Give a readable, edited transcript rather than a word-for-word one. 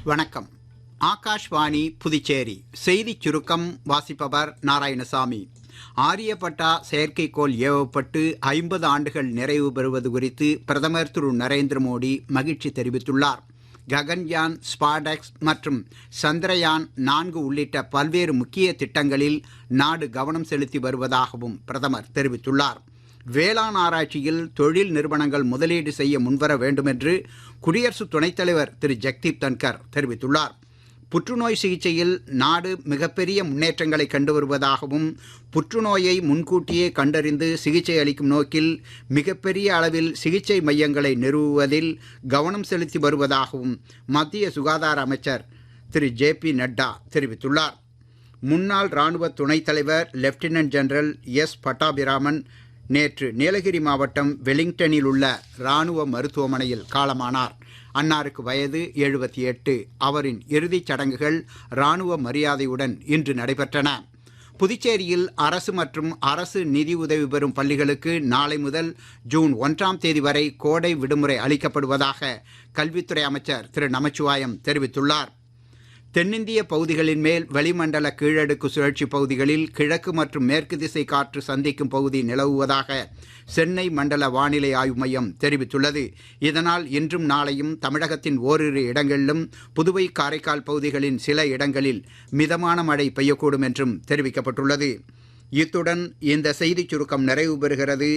வணக்கம். ஆகாஷ்வாணி புதுச்சேரி செய்திச் சுருக்கம் வாசிப்பவர் நாராயணசாமி. ஆரியப்பட்டா செயற்கைக்கோள் ஏவப்பட்டு 50 ஆண்டுகள் நிறைவு பெறுவது குறித்து பிரதமர் திரு நரேந்திர மோடி மகிழ்ச்சி தெரிவித்துள்ளார். ககன்யான், ஸ்பாடெக்ஸ் மற்றும் சந்திரயான் 4 உள்ளிட்ட பல்வேறு முக்கிய திட்டங்களில் நாடு கவனம் செலுத்தி வருவதாகவும் பிரதமர் தெரிவித்துள்ளார். வேளாண் ஆராய்ச்சியில் தொழில் நிறுவனங்கள் முதலீடு செய்ய முன்வர வேண்டும் என்று குடியரசு துணைத் தலைவர் திரு ஜெக்தீப் தன்கர் தெரிவித்துள்ளார். புற்றுநோய் சிகிச்சையில் நாடு மிகப்பெரிய முன்னேற்றங்களை கண்டு வருவதாகவும் புற்றுநோயை முன்கூட்டியே கண்டறிந்து சிகிச்சை அளிக்கும் நோக்கில் மிகப்பெரிய அளவில் சிகிச்சை மையங்களை நிறுவுவதில் கவனம் செலுத்தி வருவதாகவும் மத்திய சுகாதார அமைச்சர் திரு ஜே.பி. நட்டா தெரிவித்துள்ளார். முன்னாள் இராணுவ துணைத் தலைவர் லெப்டினன்ட் ஜெனரல் எஸ். பட்டாபிராமன் நேற்று நீலகிரி மாவட்டம் வெலிங்டனில் உள்ள இராணுவ மருத்துவமனையில் காலமானார். அன்னாருக்கு வயது 78. அவரின் இறுதிச் சடங்குகள் இராணுவ மரியாதையுடன் இன்று நடைபெற்றன. புதுச்சேரியில் அரசு மற்றும் அரசு நிதி உதவி பெறும் பள்ளிகளுக்கு நாளை முதல் ஜூன் 1ஆம் தேதி வரை கோடை விடுமுறை அளிக்கப்படுவதாக கல்வித்துறை அமைச்சர் திரு நமச்சிவாயம் தெரிவித்துள்ளார். தென்னிந்திய பகுதிகளின் மேல் வளிமண்டல கீழடுக்கு சுழற்சி பகுதிகளில் கிழக்கு மற்றும் மேற்கு திசை காற்று சந்திக்கும் பகுதி நிலவுவதாக சென்னை மண்டல வானிலை ஆய்வு மையம் தெரிவித்துள்ளது. இதனால் இன்றும் நாளையும் தமிழகத்தின் ஓரிரு இடங்களிலும் புதுவை காரைக்கால் பகுதிகளின் சில இடங்களில் மிதமான மழை பெய்யக்கூடும் என்றும் தெரிவிக்கப்பட்டுள்ளது. இத்துடன் இந்த செய்திச் சுருக்கம் நிறைவு பெறுகிறது.